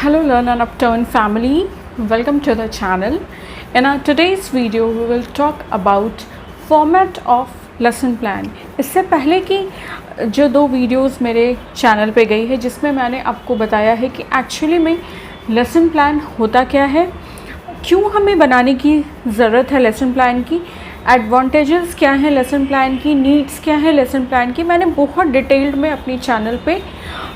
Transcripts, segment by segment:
Hello Learn and Upturn family, welcome to the channel. In our today's video we will talk about format of lesson plan. इससे पहले कि जो दो videos मेरे channel पे गई है जिसमें मैंने आपको बताया है कि एक्चुअली में लेसन प्लान होता क्या है, क्यों हमें बनाने की ज़रूरत है लेसन प्लान की, एडवांटेजेस क्या हैं लेसन प्लान की, नीड्स क्या है लेसन प्लान की, मैंने बहुत डिटेल्ड में अपनी चैनल पे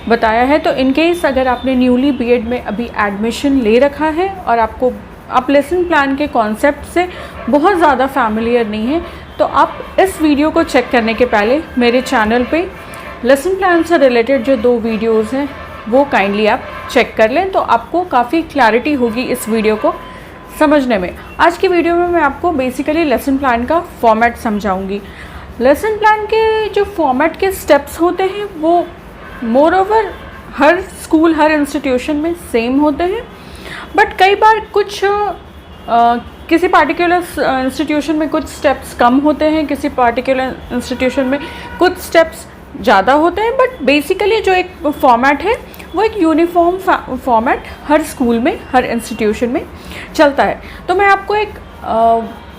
बताया है। तो इन केस अगर आपने न्यूली बीएड में अभी एडमिशन ले रखा है और आप लेसन प्लान के कॉन्सेप्ट से बहुत ज़्यादा फैमिलियर नहीं है, तो आप इस वीडियो को चेक करने के पहले मेरे चैनल पे लेसन प्लान से रिलेटेड जो दो वीडियोस हैं वो काइंडली आप चेक कर लें, तो आपको काफ़ी क्लैरिटी होगी इस वीडियो को समझने में। आज की वीडियो में मैं आपको बेसिकली लेसन प्लान का फॉर्मेट समझाऊंगी। लेसन प्लान के जो फॉर्मेट के स्टेप्स होते हैं वो मोर ओवर हर स्कूल हर इंस्टीट्यूशन में सेम होते हैं, बट कई बार कुछ किसी पार्टिकुलर इंस्टीट्यूशन में कुछ स्टेप्स कम होते हैं, किसी पार्टिकुलर इंस्टीट्यूशन में कुछ स्टेप्स ज़्यादा होते हैं, बट बेसिकली जो एक फॉर्मेट है वो एक यूनिफॉर्म फॉर्मेट हर स्कूल में हर इंस्टीट्यूशन में चलता है। तो मैं आपको एक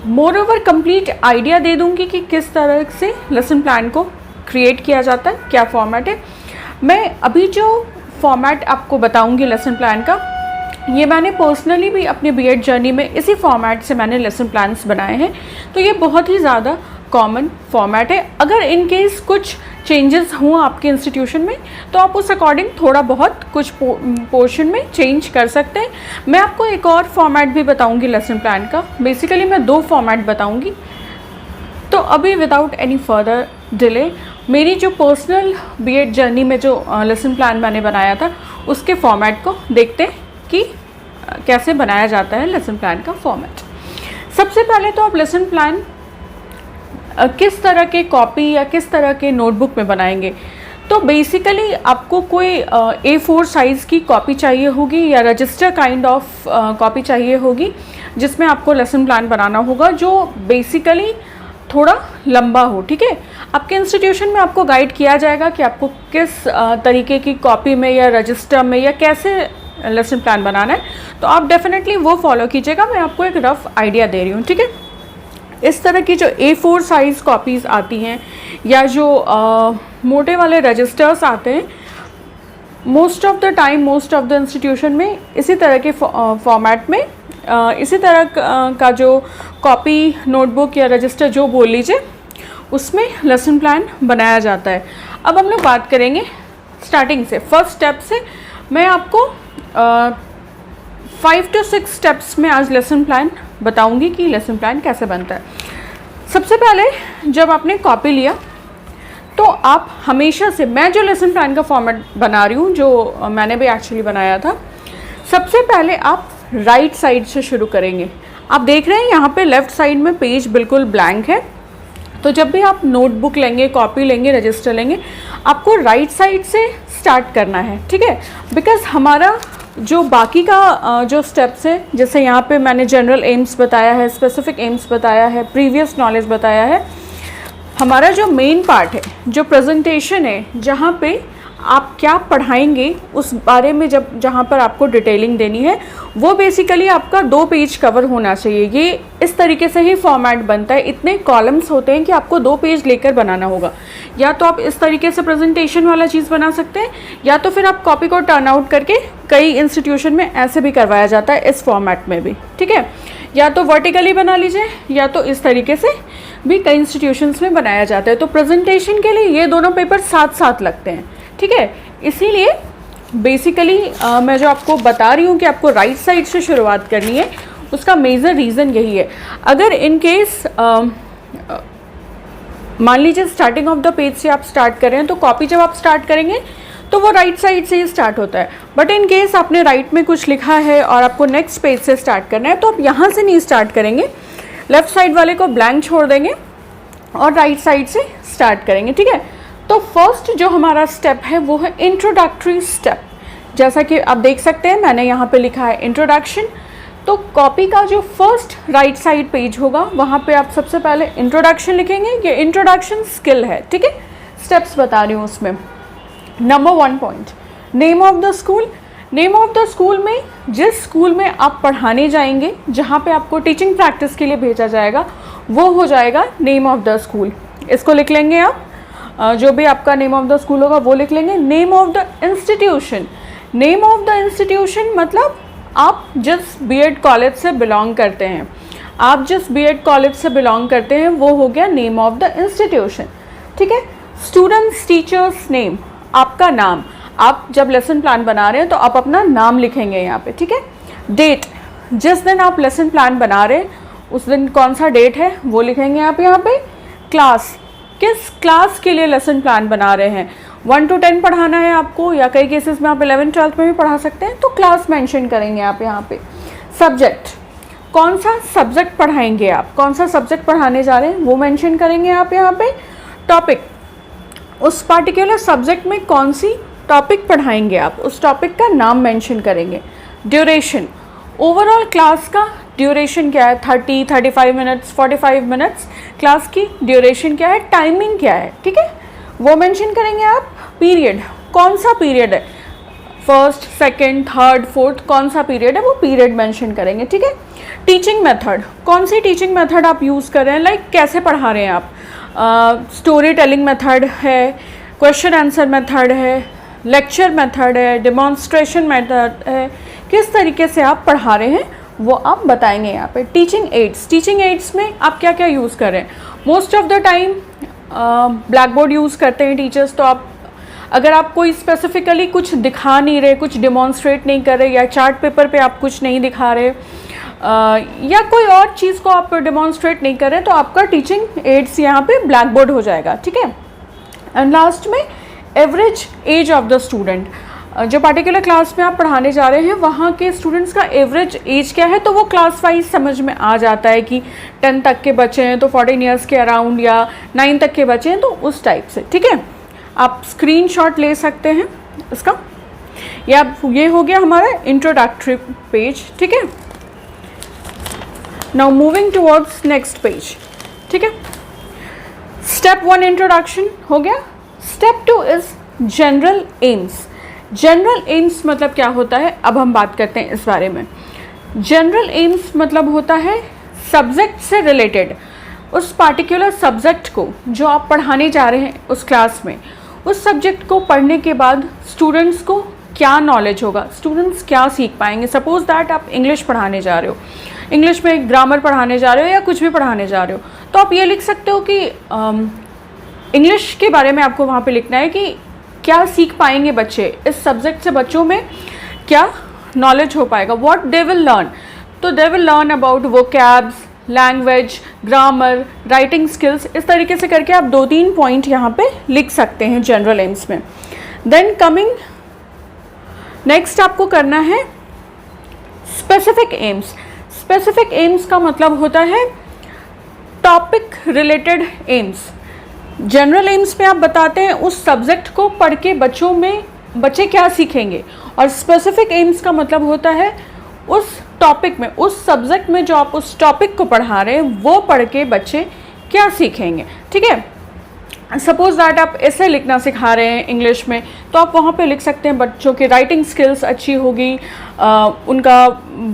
मोर ओवर कंप्लीट आइडिया दे दूंगी कि किस तरह से लेसन प्लान को क्रिएट किया जाता है, क्या फॉर्मेट है। मैं अभी जो फॉर्मेट आपको बताऊंगी लेसन प्लान का, ये मैंने पर्सनली भी अपनी बीएड जर्नी में इसी फॉर्मेट से मैंने लेसन प्लान्स बनाए हैं, तो ये बहुत ही ज़्यादा कॉमन फॉर्मेट है। अगर इन केस कुछ चेंजेस हों आपके इंस्टीट्यूशन में तो आप उस अकॉर्डिंग थोड़ा बहुत कुछ पोर्शन में चेंज कर सकते हैं। मैं आपको एक और फॉर्मेट भी बताऊंगी लेसन प्लान का, बेसिकली मैं दो फॉर्मेट बताऊंगी। तो अभी विदाउट एनी फर्दर डिले मेरी जो पर्सनल बीएड जर्नी में जो लेसन प्लान मैंने बनाया था उसके फॉर्मेट को देखते हैं कि कैसे बनाया जाता है लेसन प्लान का फॉर्मेट। सबसे पहले तो आप लेसन प्लान किस तरह के कॉपी या किस तरह के नोटबुक में बनाएंगे। तो बेसिकली आपको कोई A4 साइज़ की कॉपी चाहिए होगी या रजिस्टर काइंड ऑफ कॉपी चाहिए होगी जिसमें आपको लेसन प्लान बनाना होगा, जो बेसिकली थोड़ा लंबा हो। ठीक है, आपके इंस्टीट्यूशन में आपको गाइड किया जाएगा कि आपको किस तरीके की कॉपी में या रजिस्टर में या कैसे लेसन प्लान बनाना है, तो आप डेफिनेटली वो फॉलो कीजिएगा। मैं आपको एक रफ आइडिया दे रही हूँ। ठीक है, इस तरह की जो A4 साइज़ कॉपीज़ आती हैं या जो मोटे वाले रजिस्टर्स आते हैं, most of the time most of the institution में इसी तरह के फॉर्मेट में इसी तरह का जो कॉपी नोटबुक या रजिस्टर जो बोल लीजिए उसमें लेसन प्लान बनाया जाता है। अब हम लोग बात करेंगे स्टार्टिंग से, फर्स्ट स्टेप से। मैं आपको 5 to 6 स्टेप्स में आज लेसन प्लान बताऊंगी कि लेसन प्लान कैसे बनता है। सबसे पहले जब आपने कॉपी लिया तो आप हमेशा से, मैं जो लेसन प्लान का फॉर्मेट बना रही हूँ जो मैंने भी एक्चुअली बनाया था, सबसे पहले आप राइट साइड से शुरू करेंगे। आप देख रहे हैं यहाँ पे लेफ़्ट साइड में पेज बिल्कुल ब्लैंक है, तो जब भी आप नोटबुक लेंगे, कॉपी लेंगे, रजिस्टर लेंगे, आपको राइट साइड से स्टार्ट करना है। ठीक है, बिकॉज हमारा जो बाकी का जो स्टेप्स है, जैसे यहाँ पे मैंने जनरल एम्स बताया है, स्पेसिफिक एम्स बताया है, प्रीवियस नॉलेज बताया है, हमारा जो मेन पार्ट है, जो प्रेजेंटेशन है, जहाँ पे आप क्या पढ़ाएंगे उस बारे में जहाँ पर आपको डिटेलिंग देनी है, वो बेसिकली आपका 2 पेज कवर होना चाहिए। ये इस तरीके से ही फॉर्मेट बनता है। इतने कॉलम्स होते हैं कि आपको 2 पेज लेकर बनाना होगा। या तो आप इस तरीके से प्रेजेंटेशन वाला चीज़ बना सकते हैं, या तो फिर आप कॉपी को टर्न आउट करके, कई इंस्टीट्यूशन में ऐसे भी करवाया जाता है इस फॉर्मेट में भी। ठीक है, या तो वर्टिकली बना लीजिए या तो इस तरीके से भी कई इंस्टीट्यूशंस में बनाया जाता है। तो प्रेजेंटेशन के लिए ये दोनों पेपर साथ साथ लगते हैं। ठीक है, इसीलिए बेसिकली मैं जो आपको बता रही हूँ कि आपको राइट साइड से शुरुआत करनी है, उसका मेजर रीज़न यही है। अगर इन केस मान लीजिए स्टार्टिंग ऑफ द पेज से आप स्टार्ट करें, तो कॉपी जब आप स्टार्ट करेंगे तो वो राइट साइड से ही स्टार्ट होता है। बट इन केस आपने राइट में कुछ लिखा है और आपको नेक्स्ट पेज से स्टार्ट करना है, तो आप यहाँ से नहीं स्टार्ट करेंगे, लेफ़्ट साइड वाले को ब्लैंक छोड़ देंगे और राइट साइड से स्टार्ट करेंगे। ठीक है, तो फर्स्ट जो हमारा स्टेप है वो है इंट्रोडक्टरी स्टेप। जैसा कि आप देख सकते हैं मैंने यहाँ पे लिखा है इंट्रोडक्शन। तो कॉपी का जो फर्स्ट राइट साइड पेज होगा वहाँ पे आप सबसे पहले इंट्रोडक्शन लिखेंगे। ये इंट्रोडक्शन स्किल है। ठीक है, स्टेप्स बता रही हूँ उसमें। Number 1 point, name of the school. Name of the school में जिस स्कूल में आप पढ़ाने जाएंगे, जहाँ पे आपको टीचिंग प्रैक्टिस के लिए भेजा जाएगा, वो हो जाएगा नेम ऑफ द स्कूल। इसको लिख लेंगे आप, जो भी आपका नेम ऑफ द स्कूल होगा वो लिख लेंगे। Name of the institution, name of the institution मतलब आप जिस बीएड कॉलेज से बिलोंग करते हैं, आप जिस बीएड कॉलेज से बिलोंग करते हैं वो हो गया नेम ऑफ द इंस्टीट्यूशन। ठीक है। स्टूडेंट्स टीचर्स नेम, आपका नाम, आप जब लेसन प्लान बना रहे हैं तो आप अपना नाम लिखेंगे यहाँ पे। ठीक है। डेट, जिस दिन आप लेसन प्लान बना रहे हैं उस दिन कौन सा डेट है वो लिखेंगे आप यहाँ पे। क्लास, किस क्लास के लिए लेसन प्लान बना रहे हैं, 1 to 10 पढ़ाना है आपको, या कई केसेस में आप 11th 12th में भी पढ़ा सकते हैं, तो क्लास मेंशन करेंगे आप यहाँ पे। सब्जेक्ट, कौन सा सब्जेक्ट पढ़ाएंगे आप, कौन सा सब्जेक्ट पढ़ाने जा रहे हैं वो मेंशन करेंगे आप यहाँ पे। टॉपिक, उस पर्टिकुलर सब्जेक्ट में कौन सी टॉपिक पढ़ाएंगे आप, उस टॉपिक का नाम मेंशन करेंगे। ड्यूरेशन, ओवरऑल क्लास का ड्यूरेशन क्या है, 30, 35 मिनट्स, 45 मिनट्स क्लास की ड्यूरेशन क्या है, टाइमिंग क्या है, ठीक है, वो मेंशन करेंगे आप। पीरियड, कौन सा पीरियड है, फर्स्ट, सेकंड, थर्ड, फोर्थ, कौन सा पीरियड है वो पीरियड मेंशन करेंगे। ठीक है। टीचिंग मेथड, कौन सी टीचिंग मेथड आप यूज़ कर रहे हैं, लाइक कैसे पढ़ा रहे हैं आप, स्टोरी टेलिंग मेथड है, क्वेश्चन आंसर मेथड है, लेक्चर मेथड है, डेमोन्स्ट्रेशन मेथड है, किस तरीके से आप पढ़ा रहे हैं वो आप बताएंगे यहाँ पे। टीचिंग एड्स, टीचिंग एड्स में आप क्या क्या यूज़ कर रहे हैं। Most of the time black board use करते हैं टीचर्स, तो आप अगर आप कोई स्पेसिफिकली कुछ दिखा नहीं रहे, कुछ डिमॉन्स्ट्रेट नहीं कर रहे, या चार्ट पेपर पे आप कुछ नहीं दिखा रहे, या कोई और चीज़ को आप डिमॉन्स्ट्रेट नहीं कर रहे, तो आपका टीचिंग एड्स यहाँ पे ब्लैक बोर्ड हो जाएगा। ठीक है। एंड लास्ट में average age of the student, जो पर्टिकुलर क्लास में आप पढ़ाने जा रहे हैं वहाँ के स्टूडेंट्स का एवरेज एज क्या है, तो वो क्लास वाइज समझ में आ जाता है कि 10 तक के बच्चे हैं तो 14 ईयर्स के अराउंड, या 9 तक के बच्चे हैं तो उस टाइप से। ठीक है। आप स्क्रीनशॉट ले सकते हैं इसका। ये हो गया हमारा इंट्रोडक्टरी पेज। ठीक है। Now moving towards next page. ठीक है। स्टेप 1 इंट्रोडक्शन हो गया। Step 2 is general AIIMS. General AIIMS मतलब क्या होता है, अब हम बात करते हैं इस बारे में। जनरल एम्स मतलब होता है सब्जेक्ट से रिलेटेड, उस पार्टिकुलर सब्जेक्ट को जो आप पढ़ाने जा रहे हैं उस क्लास में, उस सब्जेक्ट को पढ़ने के बाद स्टूडेंट्स को क्या नॉलेज होगा, स्टूडेंट्स क्या सीख पाएंगे। सपोज दैट आप इंग्लिश पढ़ाने जा रहे हो, इंग्लिश में ग्रामर पढ़ाने जा रहे हो या कुछ भी पढ़ाने जा रहे हो, तो आप ये लिख सकते हो कि इंग्लिश के बारे में आपको वहाँ पे लिखना है कि क्या सीख पाएंगे बच्चे इस सब्जेक्ट से, बच्चों में क्या नॉलेज हो पाएगा, व्हाट दे विल लर्न। तो they will learn about vocabs, language, grammar, writing skills, इस तरीके से करके आप 2-3 पॉइंट यहाँ पे लिख सकते हैं जनरल एम्स में। देन कमिंग नेक्स्ट आपको करना है स्पेसिफिक एम्स। स्पेसिफिक एम्स का मतलब होता है topic related AIIMS. General AIIMS में आप बताते हैं उस सब्जेक्ट को पढ़ के बच्चे क्या सीखेंगे, और स्पेसिफिक एम्स का मतलब होता है उस टॉपिक में, उस सब्जेक्ट में जो आप उस टॉपिक को पढ़ा रहे हैं वो पढ़ के बच्चे क्या सीखेंगे। ठीक है। सपोज दैट आप ऐसे लिखना सिखा रहे हैं इंग्लिश में, तो आप वहाँ पे लिख सकते हैं बच्चों की राइटिंग स्किल्स अच्छी होगी, उनका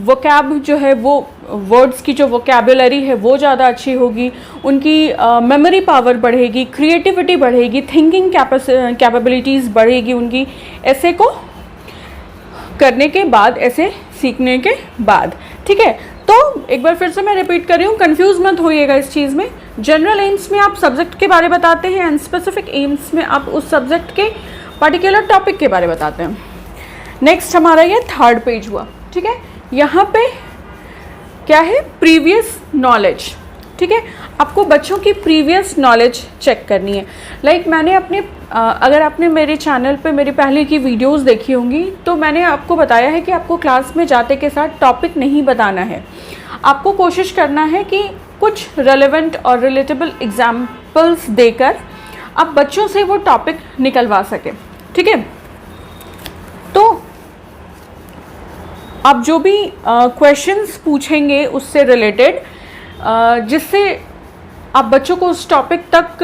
वोकैब जो है वो वर्ड्स की जो वोकैबुलरी है वो ज़्यादा अच्छी होगी, उनकी मेमोरी पावर बढ़ेगी, क्रिएटिविटी बढ़ेगी, थिंकिंग कैपेबिलिटीज़ बढ़ेगी उनकी, ऐसे को करने के बाद, ऐसे सीखने के बाद। ठीक है। तो एक बार फिर से मैं रिपीट कर रही हूँ, कंफ्यूज मत होइएगा इस चीज़ में। जनरल एम्स में आप सब्जेक्ट के बारे बताते हैं एंड स्पेसिफिक एम्स में आप उस सब्जेक्ट के पर्टिकुलर टॉपिक के बारे बताते हैं। नेक्स्ट हमारा ये 3rd पेज हुआ। ठीक है। यहाँ पे क्या है, प्रीवियस नॉलेज। ठीक है। आपको बच्चों की प्रीवियस नॉलेज चेक करनी है। लाइक मैंने अपने अगर आपने मेरे चैनल पे मेरी पहले की वीडियोस देखी होंगी तो मैंने आपको बताया है कि आपको क्लास में जाते के साथ टॉपिक नहीं बताना है, आपको कोशिश करना है कि कुछ रेलेवेंट और रिलेटेबल एग्जाम्पल्स देकर आप बच्चों से वो टॉपिक निकलवा सके। ठीक है। तो आप जो भी क्वेश्चंस पूछेंगे उससे रिलेटेड, जिससे आप बच्चों को उस टॉपिक तक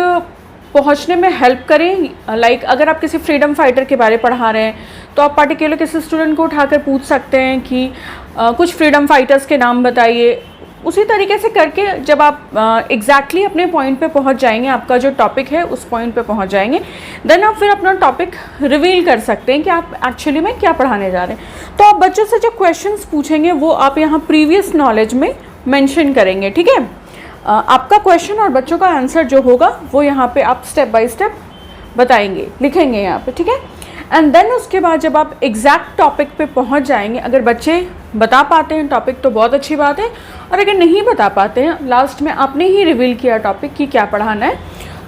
पहुंचने में हेल्प करें। लाइक अगर आप किसी फ्रीडम फाइटर के बारे पढ़ा रहे हैं तो आप पर्टिकुलर किसी स्टूडेंट को उठाकर पूछ सकते हैं कि कुछ फ्रीडम फाइटर्स के नाम बताइए। उसी तरीके से करके जब आप एग्जैक्टली अपने पॉइंट पे पहुंच जाएंगे, आपका जो टॉपिक है उस पॉइंट पे पहुंच जाएंगे, देन आप फिर अपना टॉपिक रिवील कर सकते हैं कि आप एक्चुअली में क्या पढ़ाने जा रहे हैं। तो आप बच्चों से जो क्वेश्चंस पूछेंगे वो आप यहाँ प्रीवियस नॉलेज में मेंशन करेंगे, ठीक है। आपका क्वेश्चन और बच्चों का आंसर जो होगा वो यहाँ पे आप स्टेप बाय स्टेप बताएंगे, लिखेंगे यहाँ पे, ठीक है। एंड देन उसके बाद जब आप एग्जैक्ट टॉपिक पे पहुँच जाएंगे, अगर बच्चे बता पाते हैं टॉपिक तो बहुत अच्छी बात है, और अगर नहीं बता पाते हैं, लास्ट में आपने ही रिवील किया टॉपिक कि क्या पढ़ाना है,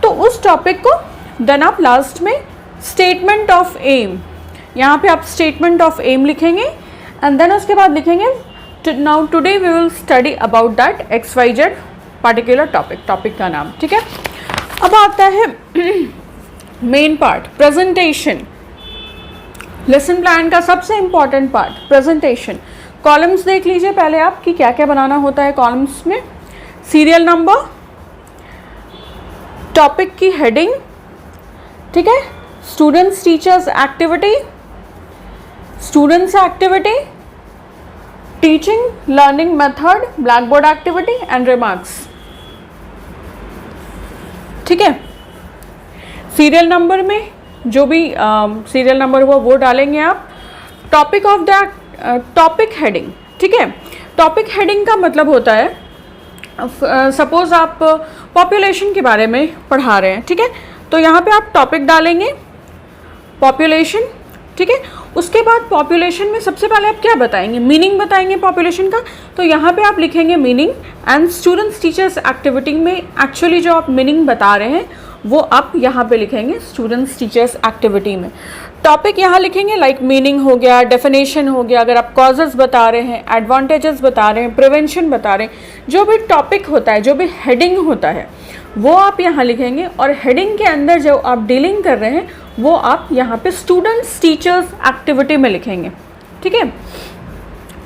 तो उस टॉपिक को देन आप लास्ट में स्टेटमेंट ऑफ एम, यहाँ पे आप स्टेटमेंट ऑफ एम लिखेंगे। एंड देन उसके बाद लिखेंगे now today we will study about that XYZ particular topic का नाम, ठीक है। अब आता है main part, presentation. Lesson plan का सबसे इंपॉर्टेंट पार्ट प्रेजेंटेशन। कॉलम्स देख लीजिए पहले आप कि क्या क्या बनाना होता है कॉलम्स में। सीरियल नंबर, टॉपिक की हेडिंग, ठीक है, students teachers activity, students activity, teaching learning method, black board activity and remarks, ठीक है। सीरियल नंबर में जो भी सीरियल नंबर हुआ वो डालेंगे आप। Topic of the topic heading, ठीक है। टॉपिक हेडिंग का मतलब होता है, सपोज आप पॉपुलेशन के बारे में पढ़ा रहे हैं, ठीक है, तो यहाँ पे आप टॉपिक डालेंगे पॉपुलेशन, ठीक है। उसके बाद पॉपुलेशन में सबसे पहले आप क्या बताएंगे, मीनिंग बताएंगे पॉपुलेशन का, तो यहाँ पे आप लिखेंगे meaning. And students teachers activity में एक्चुअली जो आप मीनिंग बता रहे हैं वो आप यहाँ पे लिखेंगे स्टूडेंट्स टीचर्स एक्टिविटी में। टॉपिक यहाँ लिखेंगे लाइक मीनिंग हो गया, डेफिनेशन हो गया, अगर आप कॉजेस बता रहे हैं, एडवांटेजेस बता रहे हैं, प्रिवेंशन बता रहे हैं, जो भी टॉपिक होता है, जो भी हेडिंग होता है वो आप यहाँ लिखेंगे। और हेडिंग के अंदर जो आप डीलिंग कर रहे हैं वो आप यहाँ पे स्टूडेंट्स टीचर्स एक्टिविटी में लिखेंगे, ठीक है।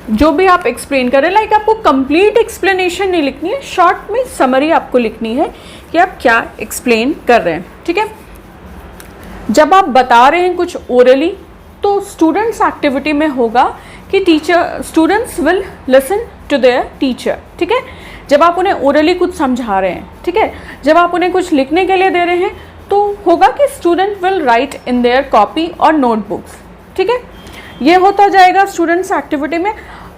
जो भी आप एक्सप्लेन कर रहे हैं, लाइक आपको कंप्लीट एक्सप्लेनेशन नहीं लिखनी है, शॉर्ट में समरी आपको लिखनी है कि आप क्या एक्सप्लेन कर रहे हैं, ठीक है। जब आप बता रहे हैं कुछ ओरली तो स्टूडेंट्स एक्टिविटी में होगा कि teacher students will listen to their teacher, ठीक है। जब आप उन्हें ओरली कुछ समझा रहे हैं, ठीक है, जब आप उन्हें कुछ लिखने के लिए दे रहे हैं तो होगा कि student will write in their copy और नोटबुक्स, ठीक है। ये होता जाएगा स्टूडेंट्स एक्टिविटी में।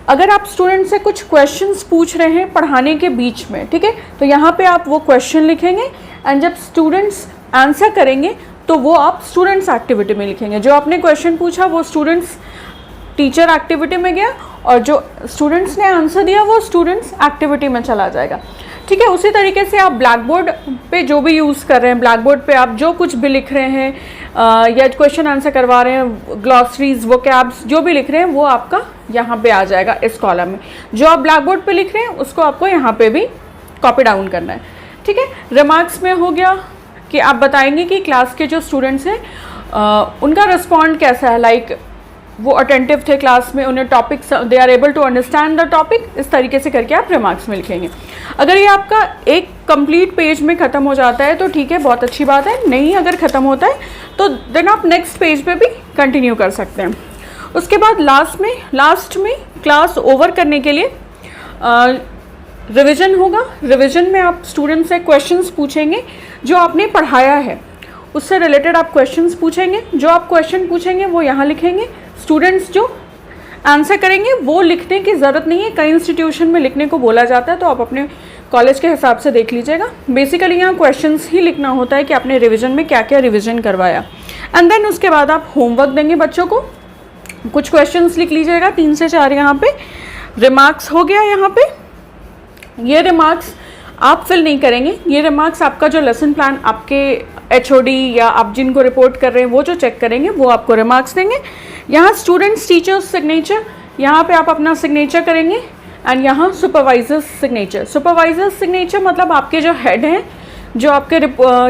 अगर आप स्टूडेंट से कुछ क्वेश्चंस पूछ रहे हैं पढ़ाने के बीच में, ठीक है, तो यहाँ पे आप वो क्वेश्चन लिखेंगे। एंड जब स्टूडेंट्स आंसर करेंगे तो वो आप स्टूडेंट्स एक्टिविटी में लिखेंगे। जो आपने क्वेश्चन पूछा वो स्टूडेंट्स टीचर एक्टिविटी में गया और जो स्टूडेंट्स ने आंसर दिया वो स्टूडेंट्स एक्टिविटी में चला जाएगा, ठीक है। उसी तरीके से आप ब्लैक बोर्ड पे जो भी यूज़ कर रहे हैं, ब्लैक बोर्ड पे आप जो कुछ भी लिख रहे हैं या क्वेश्चन आंसर करवा रहे हैं, ग्लॉसरीज, वोकैब्स जो भी लिख रहे हैं वो आपका यहाँ पे आ जाएगा इस कॉलम में। जो आप ब्लैक बोर्ड पे लिख रहे हैं उसको आपको यहाँ पे भी कॉपी डाउन करना है, ठीक है। रिमार्क्स में हो गया कि आप बताएंगे कि क्लास के जो स्टूडेंट्स हैं उनका रिस्पॉन्ड कैसा है, लाइक वो अटेंटिव थे क्लास में, उन्हें topic they are able to understand the topic, इस तरीके से करके आप रिमार्क्स में लिखेंगे। अगर ये आपका एक कंप्लीट पेज में ख़त्म हो जाता है तो ठीक है, बहुत अच्छी बात है। नहीं अगर ख़त्म होता है तो देन आप नेक्स्ट पेज पे भी कंटिन्यू कर सकते हैं। उसके बाद लास्ट में क्लास ओवर करने के लिए रिवीजन होगा। रिवीजन में आप स्टूडेंट से क्वेश्चंस पूछेंगे, जो आपने पढ़ाया है उससे रिलेटेड आप क्वेश्चंस पूछेंगे। जो आप क्वेश्चन पूछेंगे वो यहाँ लिखेंगे। स्टूडेंट्स जो आंसर करेंगे वो लिखने की ज़रूरत नहीं है, कई इंस्टीट्यूशन में लिखने को बोला जाता है, तो आप अपने कॉलेज के हिसाब से देख लीजिएगा। बेसिकली यहाँ क्वेश्चंस ही लिखना होता है कि आपने रिवीजन में क्या क्या रिवीजन करवाया। एंड देन उसके बाद आप होमवर्क देंगे बच्चों को, कुछ क्वेश्चंस लिख लीजिएगा 3 से 4 यहाँ पे। रिमार्क्स हो गया यहाँ पे, ये रिमार्क्स आप फिल नहीं करेंगे, ये रिमार्क्स आपका जो लेसन प्लान आपके HOD या आप जिनको रिपोर्ट कर रहे हैं वो जो चेक करेंगे वो आपको रिमार्क्स देंगे। यहाँ स्टूडेंट्स टीचर्स सिग्नेचर, यहाँ पे आप अपना सिग्नेचर करेंगे। एंड यहाँ सुपरवाइजर्स सिग्नेचर, सुपरवाइजर्स सिग्नेचर मतलब आपके जो हेड हैं, जो आपके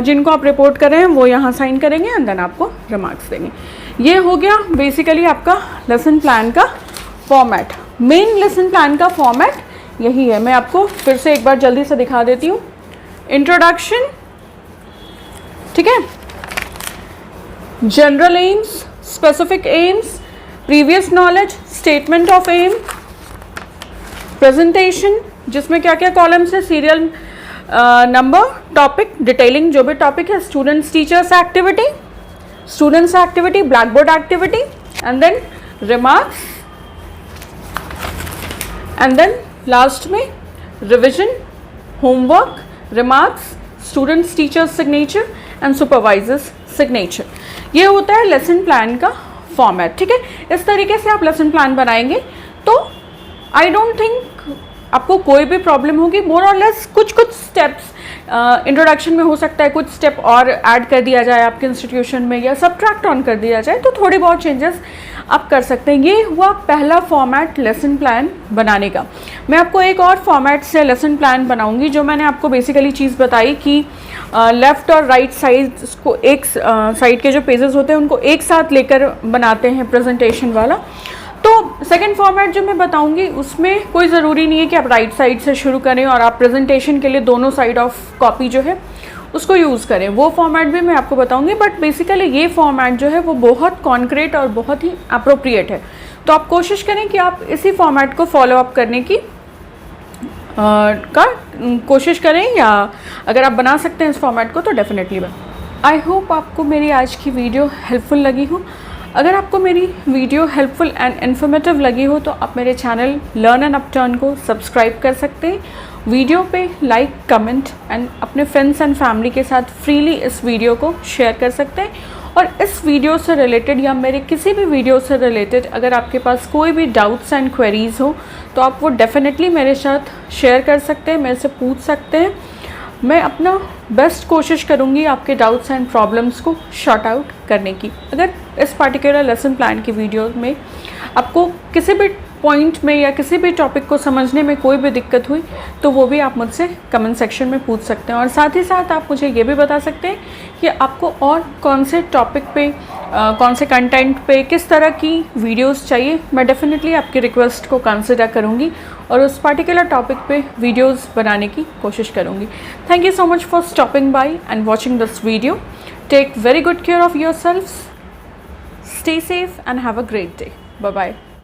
जिनको आप रिपोर्ट कर रहे हैं वो यहाँ साइन करेंगे एंड देन आपको रिमार्क्स देंगे। ये हो गया बेसिकली आपका लेसन प्लान का फॉर्मेट। मेन लेसन प्लान का फॉर्मेट यही है। मैं आपको फिर से एक बार जल्दी से दिखा देती हूँ। इंट्रोडक्शन, ठीक है। General aims, specific aims, previous knowledge, statement of aim, presentation जिसमें क्या क्या कॉलम्स है, सीरियल नंबर, टॉपिक, डिटेलिंग जो भी टॉपिक है, students teachers activity, black board activity, and then remarks, and then last में revision, homework, remarks, students teachers signature and supervisors signature. ये होता है लेसन प्लान का फॉर्मेट, ठीक है। इस तरीके से आप लेसन प्लान बनाएंगे तो आई डोंट थिंक आपको कोई भी प्रॉब्लम होगी। मोर और लेस कुछ स्टेप्स इंट्रोडक्शन में हो सकता है, कुछ स्टेप और ऐड कर दिया जाए आपके इंस्टीट्यूशन में या सब्ट्रैक्ट ऑन कर दिया जाए, तो थोड़ी बहुत चेंजेस आप कर सकते हैं। ये हुआ पहला फॉर्मेट लेसन प्लान बनाने का। मैं आपको एक और फॉर्मेट से लेसन प्लान बनाऊंगी, जो मैंने आपको बेसिकली चीज़ बताई कि लेफ़्ट और राइट साइड को एक साइड के जो पेजेस होते हैं उनको एक साथ लेकर बनाते हैं प्रेजेंटेशन वाला। तो सेकंड फॉर्मेट जो मैं बताऊंगी उसमें कोई ज़रूरी नहीं है कि आप राइट साइड से शुरू करें और आप प्रेजेंटेशन के लिए दोनों साइड ऑफ कॉपी जो है उसको यूज़ करें, वो फॉर्मेट भी मैं आपको बताऊंगी। बट बेसिकली ये फॉर्मेट जो है वो बहुत कॉन्क्रीट और बहुत ही अप्रोप्रिएट है, तो आप कोशिश करें कि आप इसी फॉर्मेट को फॉलो अप करने की कोशिश करें, या अगर आप बना सकते हैं इस फॉर्मेट को तो डेफिनेटली बना। आई होप आपको मेरी आज की वीडियो हेल्पफुल लगी हो। अगर आपको मेरी वीडियो हेल्पफुल एंड इन्फॉर्मेटिव लगी हो तो आप मेरे चैनल लर्न एंड अपटर्न को सब्सक्राइब कर सकते हैं, वीडियो पे लाइक, कमेंट एंड अपने फ्रेंड्स एंड फैमिली के साथ फ्रीली इस वीडियो को शेयर कर सकते हैं। और इस वीडियो से रिलेटेड या मेरे किसी भी वीडियो से रिलेटेड अगर आपके पास कोई भी डाउट्स एंड क्वेरीज़ हो तो आप वो डेफिनेटली मेरे साथ शेयर कर सकते हैं, मेरे से पूछ सकते हैं। मैं अपना बेस्ट कोशिश करूँगी आपके डाउट्स एंड प्रॉब्लम्स को शॉर्ट आउट करने की। अगर इस पर्टिकुलर लेसन प्लान की वीडियो में आपको किसी भी पॉइंट में या किसी भी टॉपिक को समझने में कोई भी दिक्कत हुई तो वो भी आप मुझसे कमेंट सेक्शन में पूछ सकते हैं। और साथ ही साथ आप मुझे ये भी बता सकते हैं कि आपको और कौन से टॉपिक पे, कौन से कंटेंट पे, किस तरह की वीडियोस चाहिए। मैं डेफिनेटली आपकी रिक्वेस्ट को कंसिडर करूँगी और उस पर्टिकुलर टॉपिक पे वीडियोस बनाने की कोशिश करूँगी। Thank you so much for stopping by and watching this video. Take very good care of yourself, stay safe and have a great day. Bye bye.